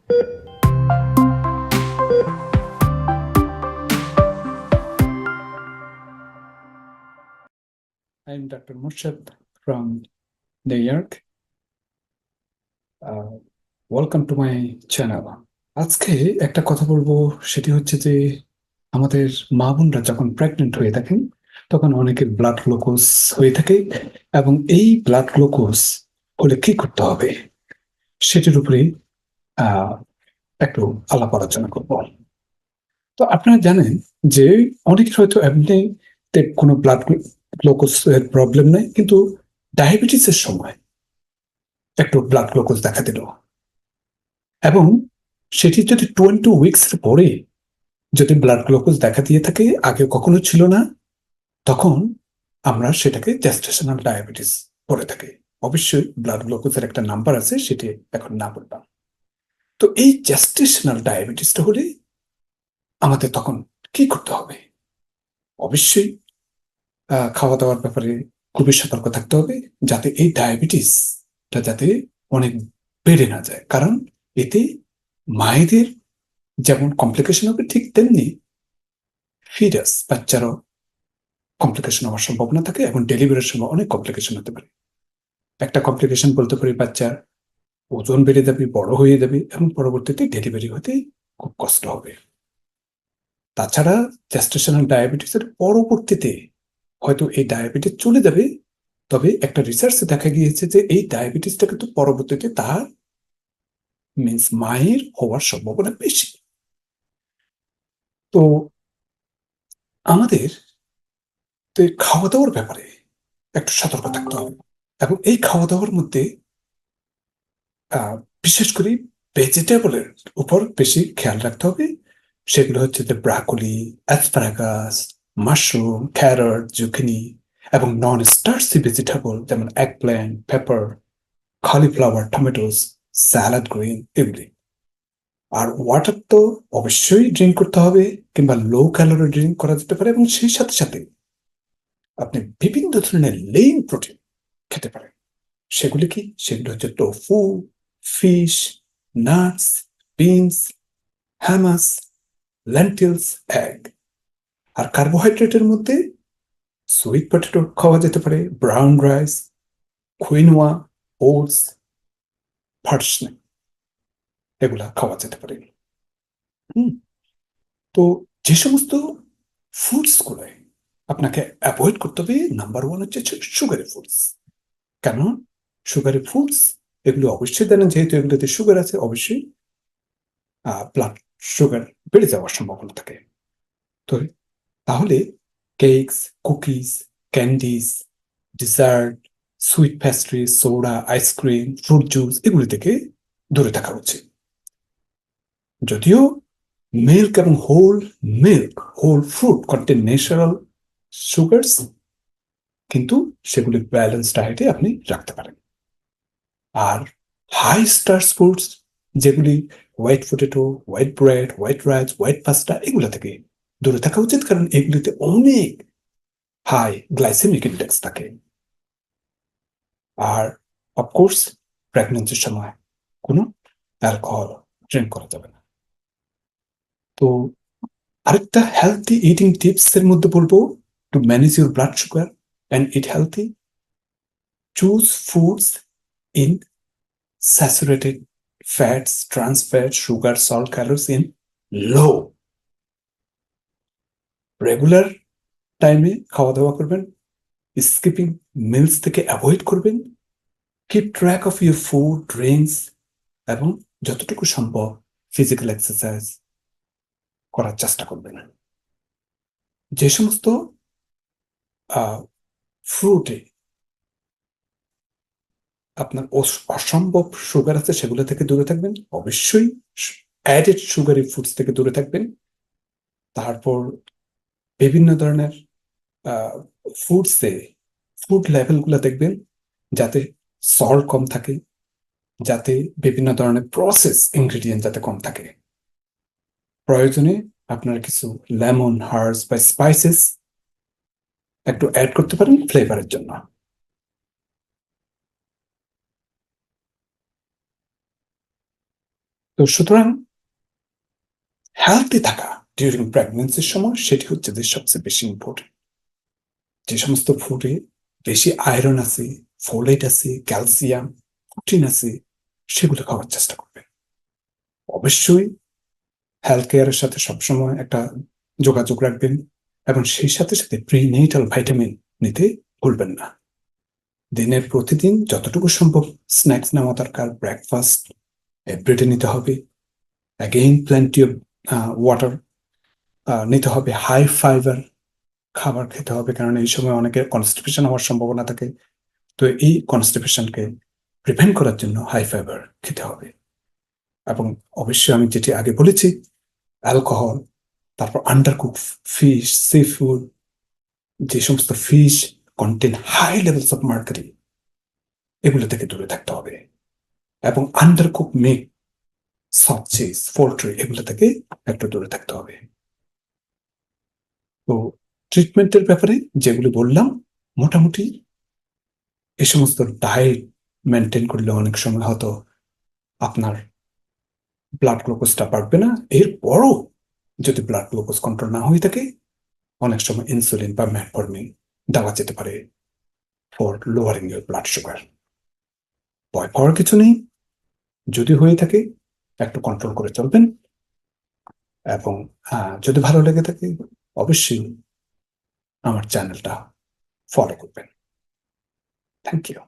I'm Dr. Murshid from New York. Uh, Welcome to my channel. আজকে একটা কথা বলবো, সেটি হচ্ছে যে আমাদের মা বোনরা যখন প্রেগনেন্ট হয়ে থাকেন তখন অনেকের ব্লাড গ্লুকোজ হয়ে থাকে, এবং এই ব্লাড গ্লুকোজ হলে কি করতে হবে সেটির উপরে আহ একটু আলাপ আলোচনা করব। তো আপনারা জানেন যে অনেকের হয়তো এমনিতে কোনো ব্লাড গ্লুকোজ এর প্রবলেম নেই, কিন্তু ডায়াবেটিসের সময় একটু ব্লাড গ্লুকোজ দেখা দিল, এবং সেটি যদি 20 উইকস পরে যদি ব্লাড গ্লুকোজ দেখা দিয়ে থাকে, আগে কখনো ছিল না, তখন আমরা সেটাকে জেস্টেশনাল ডায়াবেটিস বলে থাকি। অবশ্যই ব্লাড গ্লুকোজের একটা নাম্বার আছে, সেটি এখন না বললাম। তো এই জেস্টেশনাল ডায়াবেটিসটা হলে আমাদের তখন কি করতে হবে? অবশ্যই খাওয়া দাওয়ার ব্যাপারে খুবই সতর্ক থাকতে হবে, যাতে এই ডায়াবেটিসটা যাতে অনেক বেড়ে না যায়। কারণ এতে মায়েদের যেমন কমপ্লিকেশন হবে, ঠিক তেমনি ফিটাস বাচ্চারও কমপ্লিকেশন হওয়ার সম্ভাবনা থাকে, এবং ডেলিভারির সময় অনেক কমপ্লিকেশন হতে পারে। একটা কমপ্লিকেশন বলতে পারি বাচ্চার ওজন বেড়ে যাবে, বড় হয়ে যাবে, এবং পরবর্তীতে ডেলিভারি হতে খুব কষ্ট হবে। তাছাড়া জেস্টেশনাল ডায়াবেটিসের পরবর্তীতে হয়তো এই ডায়াবেটিস চলে যাবে, তবে একটা রিসার্চে দেখা গিয়েছে যে এই ডায়াবেটিসটা কিন্তু পরবর্তীতে তার মিন্স মায়ের হওয়ার সম্ভাবনা বেশি। তো আমাদের তো এই খাওয়া দাওয়ার ব্যাপারে একটু সতর্ক থাকতে হবে, এবং এই খাওয়া দাওয়ার মধ্যে আহ, বিশেষ করে ভেজিটেবলের উপর বেশি খেয়াল রাখতে হবে। সেগুলো হচ্ছে যে ব্রাকলি, অ্যাসপারাগাস, মাশরুম, ক্যারট, জুকিনি, এবং নন স্টার্চি ভেজিটেবল যেমন egg plant, paper, cauliflower, tomatoes, salad green, এগুলি। আর ওয়াটার তো অবশ্যই ড্রিঙ্ক করতে হবে, কিংবা লো ক্যালোরি ড্রিঙ্ক করা যেতে পারে, এবং সেই সাথে সাথে আপনি বিভিন্ন ধরনের লিন প্রোটিন খেতে পারেন। সেগুলি কি? সেগুলো হচ্ছে tofu, fish, nuts, beans, hummus, lentils, egg. আর কার্বোহাইড্রেটের মধ্যে সুইট পটেটো খাওয়া যেতে পারে, brown rice, quinoa, oats, parsnip, এগুলা খাওয়া যেতে পারে। হুম। তো যে সমস্ত ফুডস গুলো আপনাকে অ্যাভয়েড করতে হবে, নাম্বার ওয়ান হচ্ছে সুগারি ফুডস। কেন সুগারি ফুডস? এগুলো অবশ্যই জানেন, যেহেতু এগুলোতে সুগার আছে, অবশ্যই ব্লাড সুগার বেড়ে যাওয়ার সম্ভাবনা থাকে। তো তাহলে cakes, cookies, candies, dessert, sweet pastry, soda, ice cream, fruit juice, এগুলি থেকে দূরে থাকা উচিত। যদিও মিল্ক এবং whole fruit contain natural sugars, কিন্তু সেগুলি ব্যালেন্স ডায়েটে আপনি রাখতে পারেন। আর হাই স্টার্চ ফুডস, যেগুলি white potato, white bread, white rice, white pasta, এগুলো থেকে দূরে থাকা উচিত, কারণ এগুলিতে অনেক হাই গ্লাইসেমিক ইন্ডেক্স থাকে। আর অফকোর্স প্রেগনেন্সির সময় কোনো অ্যালকোহল ড্রিঙ্ক করা যাবে না। তো আরেকটা হেলথি ইটিং টিপস এর মধ্যে বলবো, to manage your blood sugar and it healthy, choose foods in saturated fats, trans fat, sugar, salt, calories in low. Regular টাইমে খাওয়া দাওয়া করবেন, স্কিপিং মিলস থেকে অ্যাভয়েড করবেন, keep track of your food, drinks, এবং যতটুকু সম্ভব ফিজিক্যাল এক্সারসাইজ করার চেষ্টা করবেন। যে সমস্ত ফ্রুটে আপনার অসম্ভব সুগার আছে, সেগুলো থেকে দূরে থাকবেন। অবশ্যই অ্যাডেড সুগারি ফুডস থেকে দূরে থাকবেন। তারপর বিভিন্ন ধরনের ফুডসে ফুড লেভেলগুলো দেখবেন, যাতে সল্ট কম থাকে, যাতে বিভিন্ন ধরনের প্রসেস ইনগ্রিডিয়েন্ট যাতে কম থাকে। প্রয়োজনে আপনারা কিছু লেমন, হার্বস বা স্পাইসেস একটু অ্যাড করতে পারেন ফ্লেভারের জন্য। তো সুতরাং হেলথি থাকা ডিউরিং প্রেগনেন্সির সময় সেটি হচ্ছে যে সবচেয়ে বেশি ইম্পর্টেন্ট। যে সমস্ত ফুডে বেশি আয়রন আছে, ফোলেট আছে, ক্যালসিয়াম, প্রোটিন আছে, সেগুলো খাওয়ার চেষ্টা করবেন। অবশ্যই হেলথ কেয়ারের সাথে সবসময় একটা যোগাযোগ রাখবেন এবং সেই সাথে সাথে প্রিনেটাল ভাইটামিন নিতে ভুলবেন না। দিনের প্রতিদিন যতটুকু সম্ভব স্ন্যাক্স নেওয়া দরকার, ব্রেকফাস্ট এভরিডে নিতে হবে। অ্যাগেইন প্লেন্টি অফ ওয়াটার নিতে হবে, হাই ফাইবার খাবার খেতে হবে, কারণ এই সময় অনেকের কনস্টিপেশন হওয়ার সম্ভাবনা থাকে। তো এই কনস্টিপেশনকে প্রিভেন্ট করার জন্য হাই ফাইবার খেতে হবে। এবং অবশ্যই আমি যেটি আগে বলেছি, অ্যালকোহল, তারপর আন্ডারকুক ফিশ, সি ফুড, যে সমস্ত fish contain high levels of mercury, এগুলো থেকে দূরে থাকতে হবে। এবং আন্ডারকুক মিট, সসেজ, পোল্ট্রি, এগুলো থেকে একটু দূরে থাকতে হবে। তো ট্রিটমেন্টের ব্যাপারে যেগুলো বললাম, মোটামুটি এই সমস্ত ডায়েট মেনটেন করলে অনেক সময় হয়তো আপনার ব্লাড গ্লুকোজটা বাড়বে না। এরপরও যদি ব্লাড গ্লুকোজ কন্ট্রোল না হয়ে থাকে, অনেক সময় ইনসুলিন বা ম্যাটফর্মিন দেওয়া যেতে পারে for lowering your blood sugar. ভয় পাওয়ার কিছু নেই, যদি হয়ে থাকে একটু কন্ট্রোল করে চলবেন। এবং যদি ভালো লেগে থাকে অবশ্যই আমার চ্যানেলটা ফলো করবেন। Thank you.